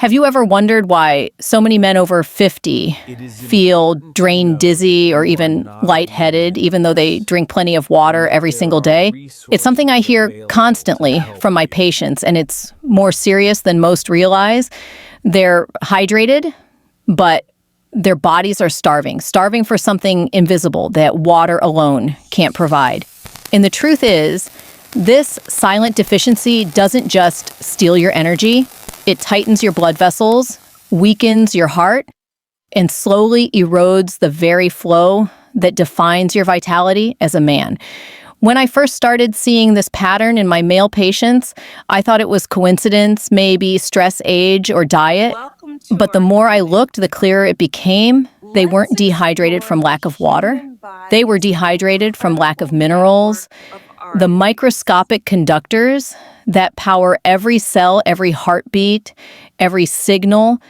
Have you ever wondered why so many men over 50 feel drained dizzy or even lightheaded, even though they drink plenty of water every single day? It's something I hear constantly from my patients, and it's more serious than most realize. They're hydrated, but their bodies are starving for something invisible that water alone can't provide. And the truth is, this silent deficiency doesn't just steal your energy. It tightens your blood vessels, weakens your heart, and slowly erodes the very flow that defines your vitality as a man. When I first started seeing this pattern in my male patients, I thought it was coincidence, maybe stress, age, or diet. But the more I looked, the clearer it became. They weren't dehydrated from lack of water. They were dehydrated from lack of minerals. The microscopic conductors that power every cell, every heartbeat, every signal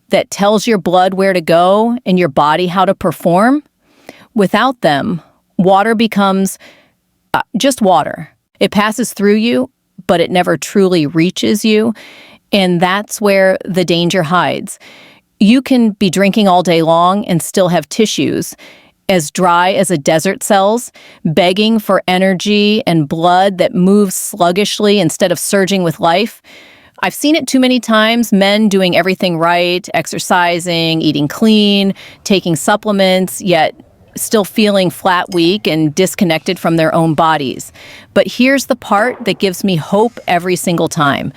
that tells your blood where to go and your body how to perform. Without them, water becomes just water. It passes through you, but it never truly reaches you. And that's where the danger hides. You can be drinking all day long and still have tissues as dry as a desert cells, begging for energy and blood that moves sluggishly instead of surging with life. I've seen it too many times, men doing everything right, exercising, eating clean, taking supplements, yet still feeling flat, weak, and disconnected from their own bodies. But here's the part that gives me hope every single time.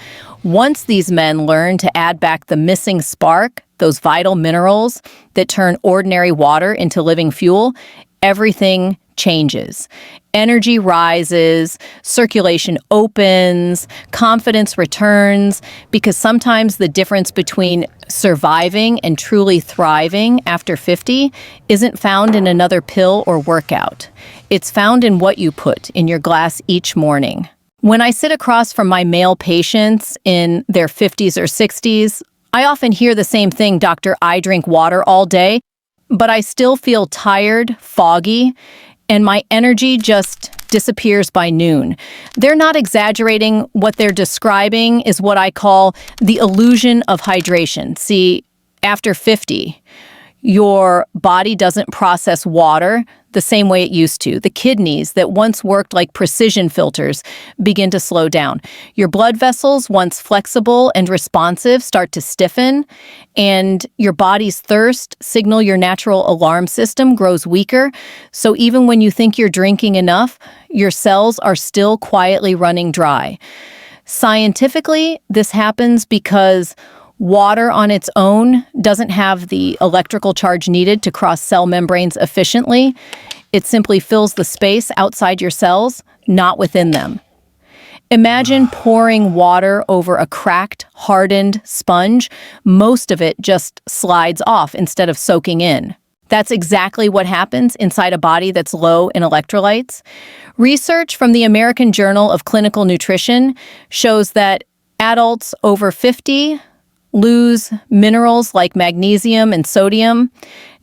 Once these men learn to add back the missing spark, those vital minerals that turn ordinary water into living fuel, everything changes. Energy rises, circulation opens, confidence returns, because sometimes the difference between surviving and truly thriving after 50 isn't found in another pill or workout. It's found in what you put in your glass each morning. When I sit across from my male patients in their 50s or 60s, I often hear the same thing, "Doctor, I drink water all day, but I still feel tired, foggy, and my energy just disappears by noon." They're not exaggerating. What they're describing is what I call the illusion of hydration. See, after 50, your body doesn't process water the same way it used to. The kidneys that once worked like precision filters begin to slow down. Your blood vessels, once flexible and responsive, start to stiffen, and your body's thirst signal, your natural alarm system, grows weaker. So even when you think you're drinking enough, your cells are still quietly running dry. Scientifically, this happens because water on its own doesn't have the electrical charge needed to cross cell membranes efficiently. It simply fills the space outside your cells, not within them. Imagine pouring water over a cracked, hardened sponge. Most of it just slides off instead of soaking in. That's exactly what happens inside a body that's low in electrolytes. Research from the American Journal of Clinical Nutrition shows that adults over 50 lose minerals like magnesium and sodium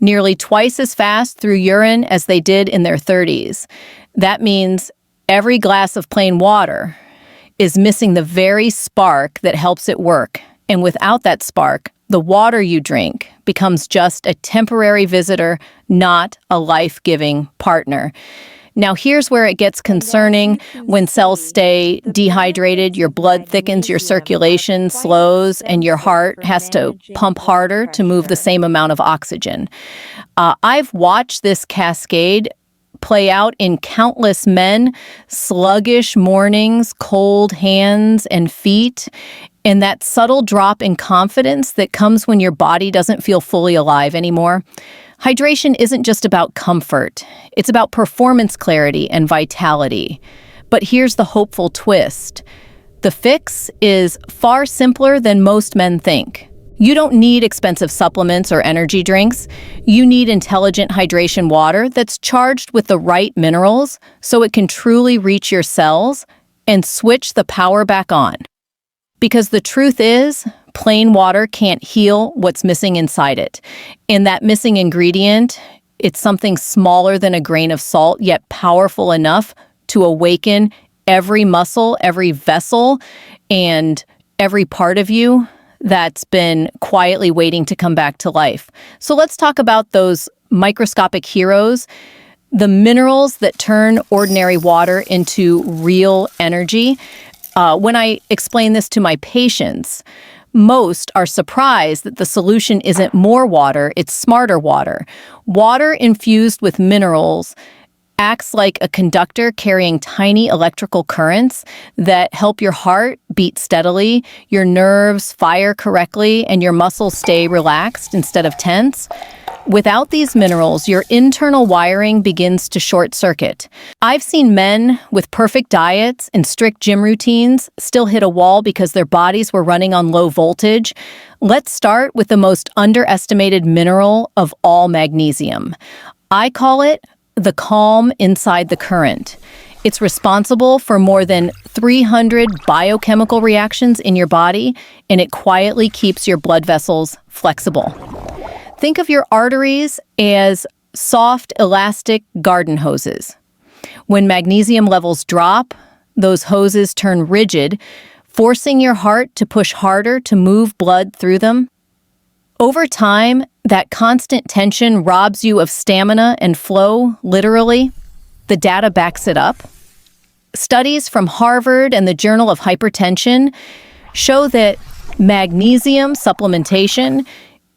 nearly twice as fast through urine as they did in their 30s. That means every glass of plain water is missing the very spark that helps it work. And without that spark, the water you drink becomes just a temporary visitor, not a life-giving partner. Now, here's where it gets concerning. When cells stay dehydrated, your blood thickens, your circulation slows, and your heart has to pump harder to move the same amount of oxygen. I've watched this cascade play out in countless men, sluggish mornings, cold hands and feet, and that subtle drop in confidence that comes when your body doesn't feel fully alive anymore. Hydration isn't just about comfort. It's about performance clarity and vitality. But here's the hopeful twist. The fix is far simpler than most men think. You don't need expensive supplements or energy drinks. You need intelligent hydration water that's charged with the right minerals so it can truly reach your cells and switch the power back on. Because the truth is, plain water can't heal what's missing inside it. And that missing ingredient, it's something smaller than a grain of salt, yet powerful enough to awaken every muscle, every vessel, and every part of you that's been quietly waiting to come back to life. So let's talk about those microscopic heroes, the minerals that turn ordinary water into real energy. When I explain this to my patients, most are surprised that the solution isn't more water, it's smarter water. Water infused with minerals acts like a conductor carrying tiny electrical currents that help your heart beat steadily, your nerves fire correctly, and your muscles stay relaxed instead of tense. Without these minerals, your internal wiring begins to short circuit. I've seen men with perfect diets and strict gym routines still hit a wall because their bodies were running on low voltage. Let's start with the most underestimated mineral of all, magnesium. I call it the calm inside the current. It's responsible for more than 300 biochemical reactions in your body, and it quietly keeps your blood vessels flexible. Think of your arteries as soft, elastic garden hoses. When magnesium levels drop, those hoses turn rigid, forcing your heart to push harder to move blood through them. Over time, that constant tension robs you of stamina and flow, literally. The data backs it up. Studies from Harvard and the Journal of Hypertension show that magnesium supplementation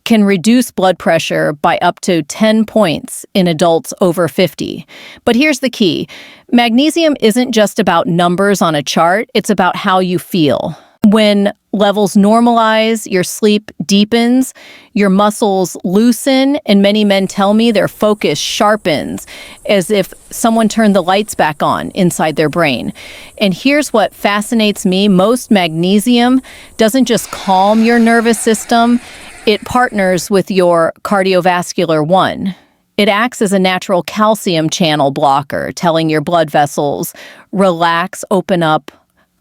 can reduce blood pressure by up to 10 points in adults over 50. But here's the key. Magnesium isn't just about numbers on a chart, it's about how you feel. When levels normalize, your sleep deepens, your muscles loosen, and many men tell me their focus sharpens, as if someone turned the lights back on inside their brain. And here's what fascinates me. Most magnesium doesn't just calm your nervous system, it partners with your cardiovascular one. It acts as a natural calcium channel blocker, telling your blood vessels, relax, open up,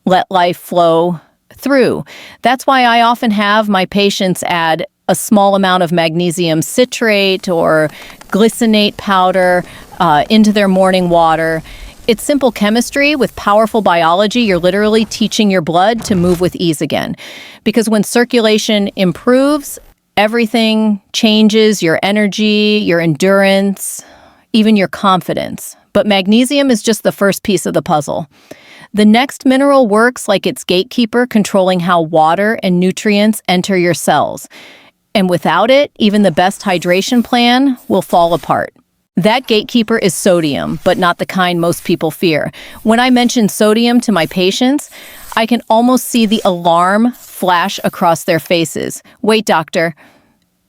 let life flow through. That's why I often have my patients add a small amount of magnesium citrate or glycinate powder into their morning water. It's simple chemistry with powerful biology. You're literally teaching your blood to move with ease again. Because when circulation improves, everything changes, your energy, your endurance, even your confidence. But magnesium is just the first piece of the puzzle. The next mineral works like its gatekeeper, controlling how water and nutrients enter your cells. And without it, even the best hydration plan will fall apart. That gatekeeper is sodium, but not the kind most people fear. When I mention sodium to my patients, I can almost see the alarm flash across their faces. Wait, doctor,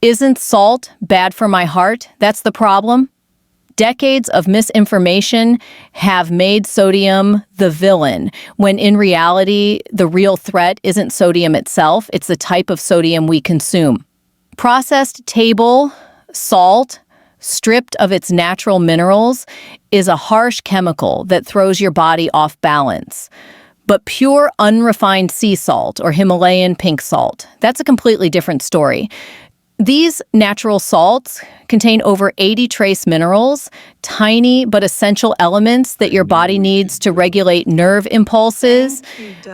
isn't salt bad for my heart? That's the problem? Decades of misinformation have made sodium the villain, when in reality, the real threat isn't sodium itself, it's the type of sodium we consume. Processed table salt, stripped of its natural minerals, is a harsh chemical that throws your body off balance. But pure, unrefined sea salt or Himalayan pink salt, that's a completely different story. These natural salts contain over 80 trace minerals, tiny but essential elements that your body needs to regulate nerve impulses,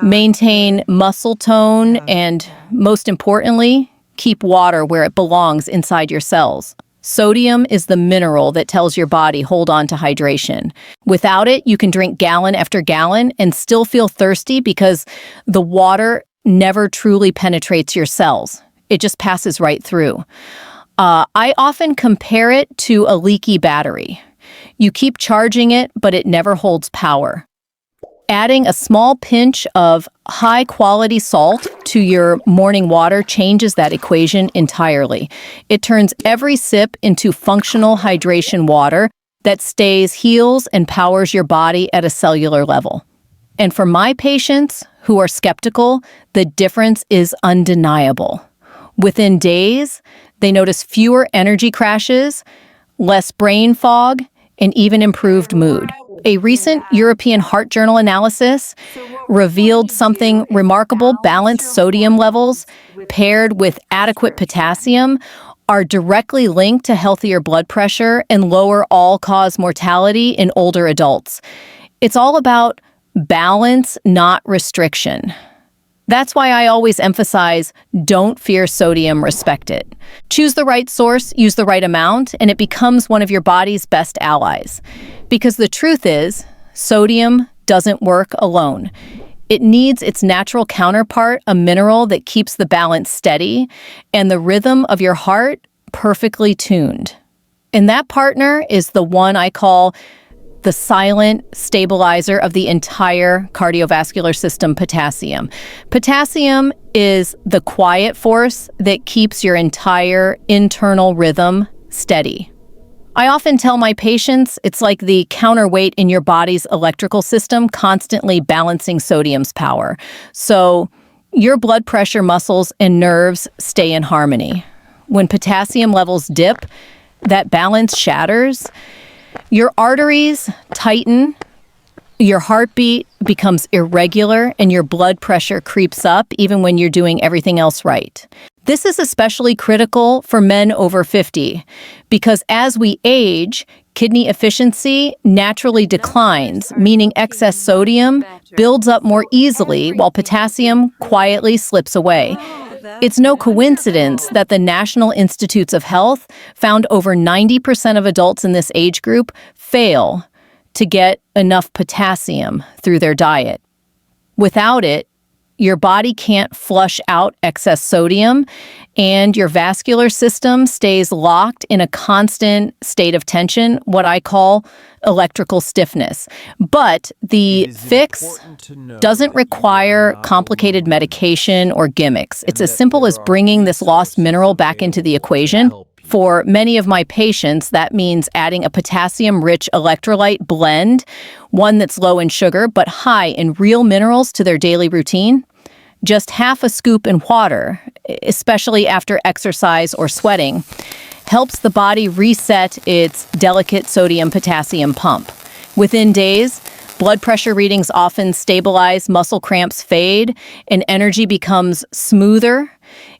maintain muscle tone, and most importantly, keep water where it belongs inside your cells. Sodium is the mineral that tells your body, hold on to hydration. Without it, you can drink gallon after gallon and still feel thirsty because the water never truly penetrates your cells. It just passes right through. I often compare it to a leaky battery. You keep charging it, but it never holds power. Adding a small pinch of high-quality salt to your morning water changes that equation entirely. It turns every sip into functional hydration water that stays, heals, and powers your body at a cellular level. And for my patients who are skeptical, the difference is undeniable. Within days, they notice fewer energy crashes, less brain fog, and even improved mood. A recent European Heart Journal analysis revealed something remarkable. Balanced sodium levels paired with adequate potassium are directly linked to healthier blood pressure and lower all-cause mortality in older adults. It's all about balance, not restriction. That's why I always emphasize, don't fear sodium, respect it. Choose the right source, use the right amount, and it becomes one of your body's best allies. Because the truth is, sodium doesn't work alone. It needs its natural counterpart, a mineral that keeps the balance steady and the rhythm of your heart perfectly tuned. And that partner is the one I call the silent stabilizer of the entire cardiovascular system, potassium. Potassium is the quiet force that keeps your entire internal rhythm steady. I often tell my patients it's like the counterweight in your body's electrical system, constantly balancing sodium's power. So your blood pressure, muscles, and nerves stay in harmony. When potassium levels dip, that balance shatters. Your arteries tighten, your heartbeat becomes irregular, and your blood pressure creeps up even when you're doing everything else right. This is especially critical for men over 50 because as we age, kidney efficiency naturally declines, meaning excess sodium builds up more easily while potassium quietly slips away. It's no coincidence that the National Institutes of Health found over 90% of adults in this age group fail to get enough potassium through their diet. Without it, your body can't flush out excess sodium, and your vascular system stays locked in a constant state of tension, what I call electrical stiffness. But the fix doesn't require complicated medication or gimmicks. It's as simple as bringing this lost mineral back into the equation. For many of my patients, that means adding a potassium-rich electrolyte blend, one that's low in sugar but high in real minerals to their daily routine. Just half a scoop in water, especially after exercise or sweating, helps the body reset its delicate sodium-potassium pump. Within days, blood pressure readings often stabilize, muscle cramps fade, and energy becomes smoother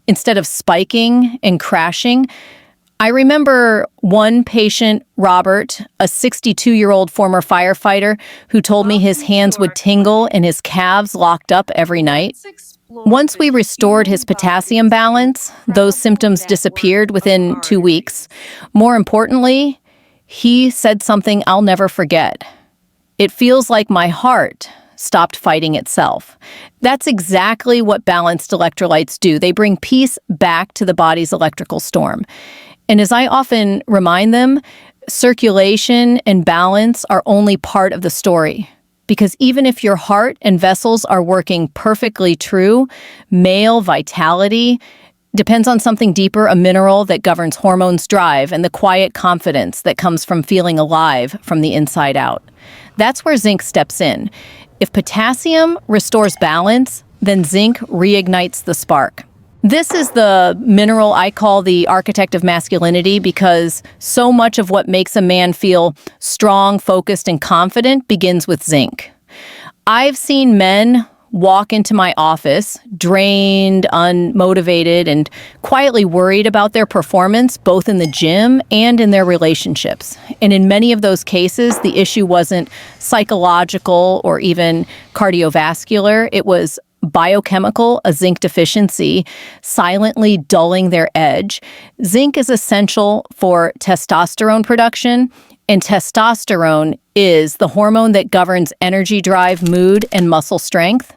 instead of spiking and crashing. I remember one patient, Robert, a 62-year-old former firefighter, who told me his hands would tingle and his calves locked up every night. Once we restored his potassium balance, those symptoms disappeared within 2 weeks. More importantly, he said something I'll never forget. It feels like my heart stopped fighting itself. That's exactly what balanced electrolytes do. They bring peace back to the body's electrical storm. And as I often remind them, circulation and balance are only part of the story. Because even if your heart and vessels are working perfectly true, male vitality depends on something deeper, a mineral that governs hormones drive and the quiet confidence that comes from feeling alive from the inside out. That's where zinc steps in. If potassium restores balance, then zinc reignites the spark. This is the mineral I call the architect of masculinity because so much of what makes a man feel strong, focused, and confident begins with zinc. I've seen men walk into my office drained, unmotivated, and quietly worried about their performance, both in the gym and in their relationships. And in many of those cases, the issue wasn't psychological or even cardiovascular. It was biochemical, a zinc deficiency, silently dulling their edge. Zinc is essential for testosterone production, and testosterone is the hormone that governs energy drive, mood, and muscle strength.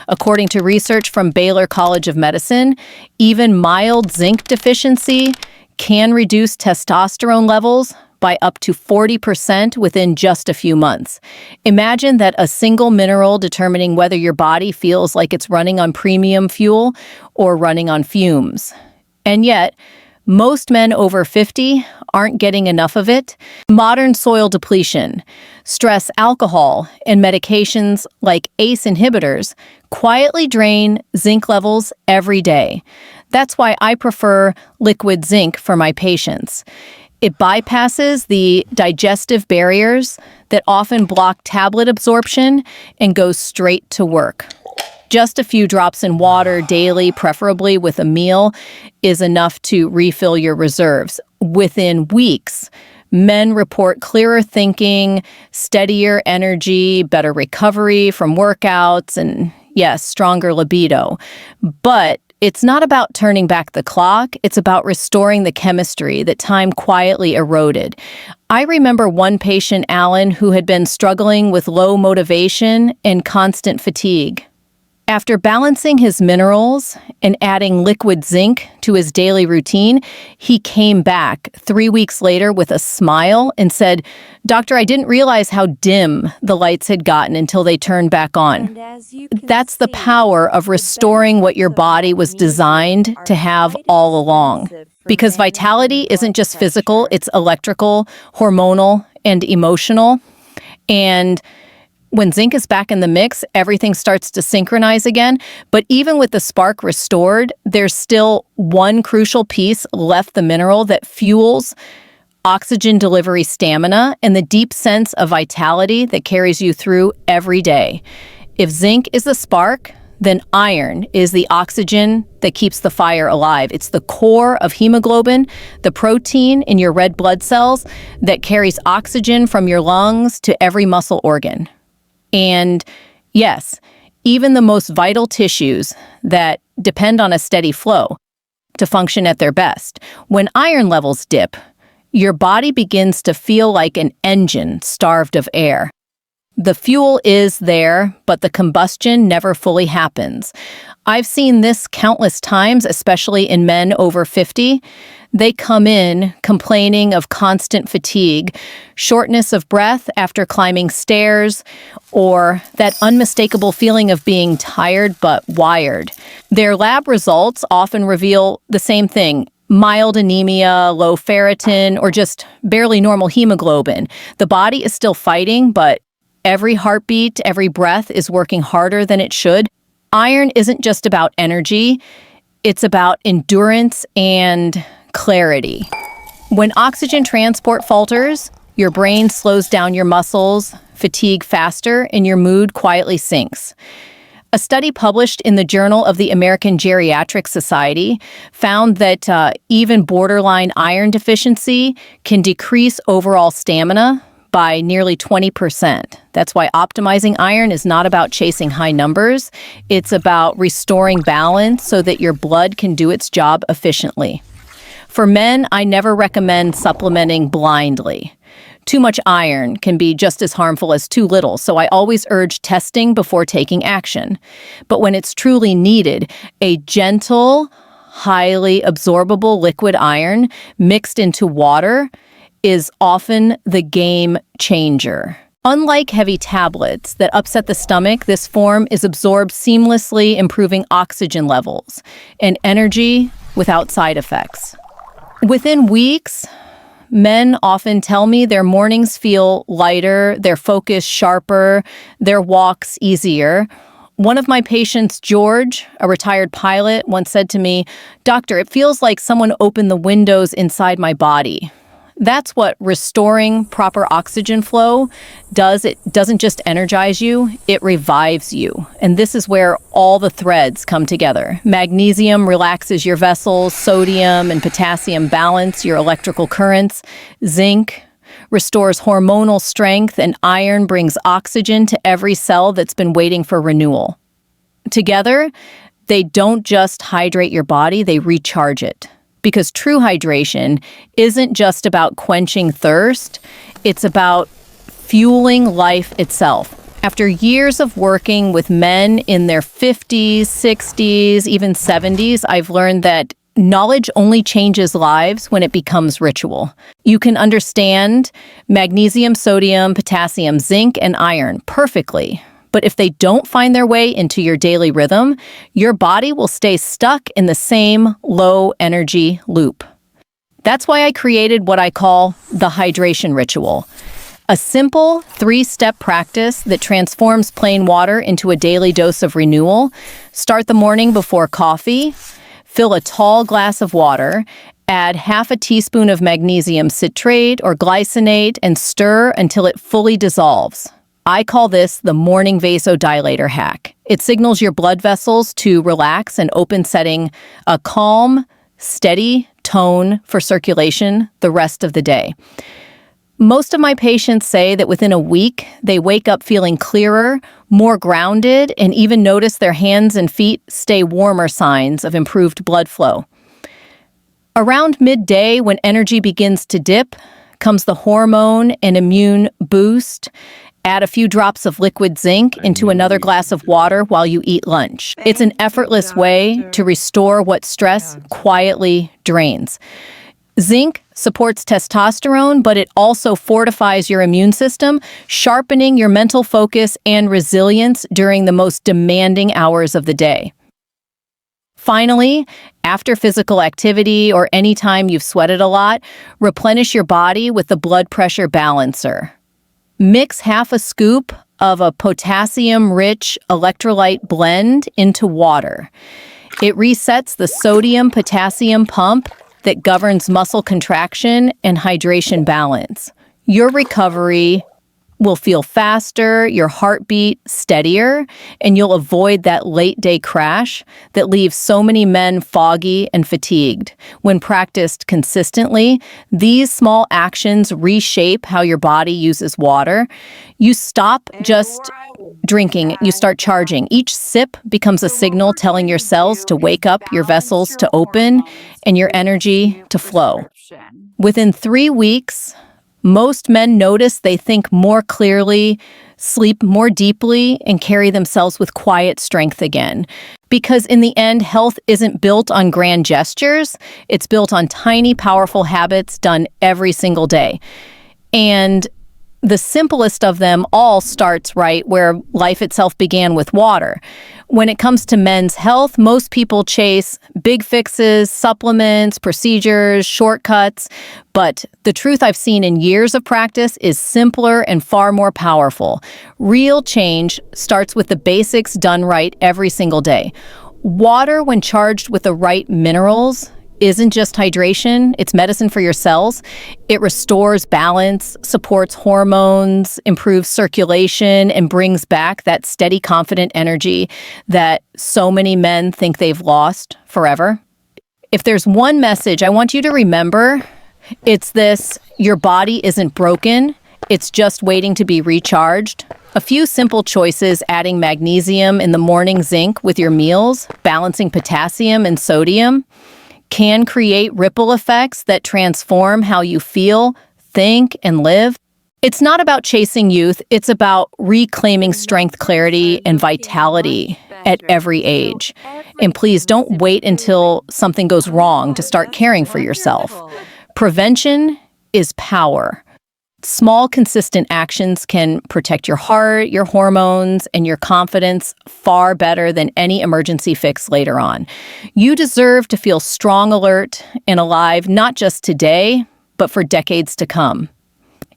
According to research from Baylor College of Medicine, even mild zinc deficiency can reduce testosterone levels by up to 40% within just a few months. Imagine that a single mineral determining whether your body feels like it's running on premium fuel or running on fumes. And yet, most men over 50 aren't getting enough of it. Modern soil depletion, stress, alcohol, and medications like ACE inhibitors quietly drain zinc levels every day. That's why I prefer liquid zinc for my patients. It bypasses the digestive barriers that often block tablet absorption and goes straight to work. Just a few drops in water daily, preferably with a meal, is enough to refill your reserves. Within weeks, men report clearer thinking, steadier energy, better recovery from workouts, and yes, stronger libido. But it's not about turning back the clock. It's about restoring the chemistry that time quietly eroded. I remember one patient, Alan, who had been struggling with low motivation and constant fatigue. After balancing his minerals and adding liquid zinc to his daily routine, he came back 3 weeks later with a smile and said, "Doctor, I didn't realize how dim the lights had gotten until they turned back on." That's the power of restoring what your body was designed to have all along. Because vitality isn't just physical, it's electrical, hormonal, and emotional. And when zinc is back in the mix, everything starts to synchronize again. But even with the spark restored, there's still one crucial piece left, the mineral that fuels oxygen delivery stamina and the deep sense of vitality that carries you through every day. If zinc is the spark, then iron is the oxygen that keeps the fire alive. It's the core of hemoglobin, the protein in your red blood cells that carries oxygen from your lungs to every muscle organ. And yes, even the most vital tissues that depend on a steady flow to function at their best. When iron levels dip, your body begins to feel like an engine starved of air. The fuel is there, but the combustion never fully happens. I've seen this countless times, especially in men over 50. They come in complaining of constant fatigue, shortness of breath after climbing stairs, or that unmistakable feeling of being tired but wired. Their lab results often reveal the same thing: mild anemia, low ferritin, or just barely normal hemoglobin. The body is still fighting, but every heartbeat, every breath is working harder than it should. Iron isn't just about energy, it's about endurance and clarity. When oxygen transport falters, your brain slows down your muscles, fatigue faster, and your mood quietly sinks. A study published in the Journal of the American Geriatric Society found that even borderline iron deficiency can decrease overall stamina by nearly 20%. That's why optimizing iron is not about chasing high numbers. It's about restoring balance so that your blood can do its job efficiently. For men, I never recommend supplementing blindly. Too much iron can be just as harmful as too little, so I always urge testing before taking action. But when it's truly needed, a gentle, highly absorbable liquid iron mixed into water is often the game changer. Unlike heavy tablets that upset the stomach, this form is absorbed seamlessly, improving oxygen levels and energy without side effects. Within weeks, men often tell me their mornings feel lighter, their focus sharper, their walks easier. One of my patients, George, a retired pilot, once said to me, "Doctor, it feels like someone opened the windows inside my body." That's what restoring proper oxygen flow does. It doesn't just energize you, it revives you. And this is where all the threads come together. Magnesium relaxes your vessels, sodium and potassium balance your electrical currents, zinc restores hormonal strength, and iron brings oxygen to every cell that's been waiting for renewal. Together, they don't just hydrate your body, they recharge it. Because true hydration isn't just about quenching thirst, it's about fueling life itself. After years of working with men in their 50s, 60s, even 70s, I've learned that knowledge only changes lives when it becomes ritual. You can understand magnesium, sodium, potassium, zinc, and iron perfectly. But if they don't find their way into your daily rhythm, your body will stay stuck in the same low energy loop. That's why I created what I call the hydration ritual, a simple 3-step practice that transforms plain water into a daily dose of renewal. Start the morning before coffee, fill a tall glass of water, add half a teaspoon of magnesium citrate or glycinate, and stir until it fully dissolves. I call this the morning vasodilator hack. It signals your blood vessels to relax and open, setting a calm, steady tone for circulation the rest of the day. Most of my patients say that within a week, they wake up feeling clearer, more grounded, and even notice their hands and feet stay warmer, signs of improved blood flow. Around midday, when energy begins to dip, comes the hormone and immune boost. Add a few drops of liquid zinc into another glass of water while you eat lunch. It's an effortless way to restore what stress quietly drains. Zinc supports testosterone, but it also fortifies your immune system, sharpening your mental focus and resilience during the most demanding hours of the day. Finally, after physical activity or any time you've sweated a lot, replenish your body with the blood pressure balancer. Mix half a scoop of a potassium-rich electrolyte blend into water. It resets the sodium-potassium pump that governs muscle contraction and hydration balance. Your recovery will feel faster, your heartbeat steadier, and you'll avoid that late-day crash that leaves so many men foggy and fatigued. When practiced consistently, these small actions reshape how your body uses water. You stop just drinking, you start charging. Each sip becomes a signal telling your cells to wake up, your vessels to open, and your energy to flow. Within 3 weeks, most men notice they think more clearly, sleep more deeply, and carry themselves with quiet strength again. Because in the end, health isn't built on grand gestures, it's built on tiny, powerful habits done every single day. And the simplest of them all starts right where life itself began, with water. When it comes to men's health, most people chase big fixes, supplements, procedures, shortcuts. But the truth I've seen in years of practice is simpler and far more powerful. Real change starts with the basics done right every single day. Water, when charged with the right minerals, isn't just hydration, it's medicine for your cells. It restores balance, supports hormones, improves circulation, and brings back that steady, confident energy that so many men think they've lost forever. If there's one message I want you to remember, it's this: your body isn't broken, it's just waiting to be recharged. A few simple choices: adding magnesium in the morning, zinc with your meals, balancing potassium and sodium, can create ripple effects that transform how you feel, think, and live. It's not about chasing youth, it's about reclaiming strength, clarity, and vitality at every age. And please don't wait until something goes wrong to start caring for yourself. Prevention is power. Small, consistent actions can protect your heart, your hormones, and your confidence far better than any emergency fix later on. You deserve to feel strong, alert, and alive, not just today, but for decades to come.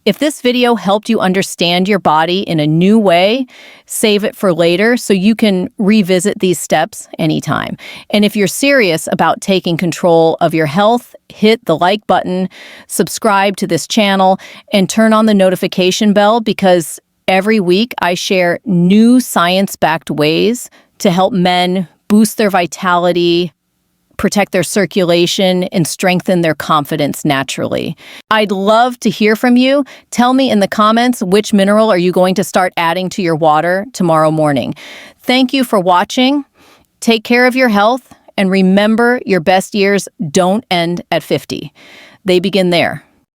If this video helped you understand your body in a new way, save it for later so you can revisit these steps anytime. And if you're serious about taking control of your health, hit the like button, subscribe to this channel, and turn on the notification bell, because every week I share new science-backed ways to help men boost their vitality, protect their circulation, and strengthen their confidence naturally. I'd love to hear from you. Tell me in the comments, which mineral are you going to start adding to your water tomorrow morning? Thank you for watching. Take care of your health, and remember, your best years don't end at 50. They begin there.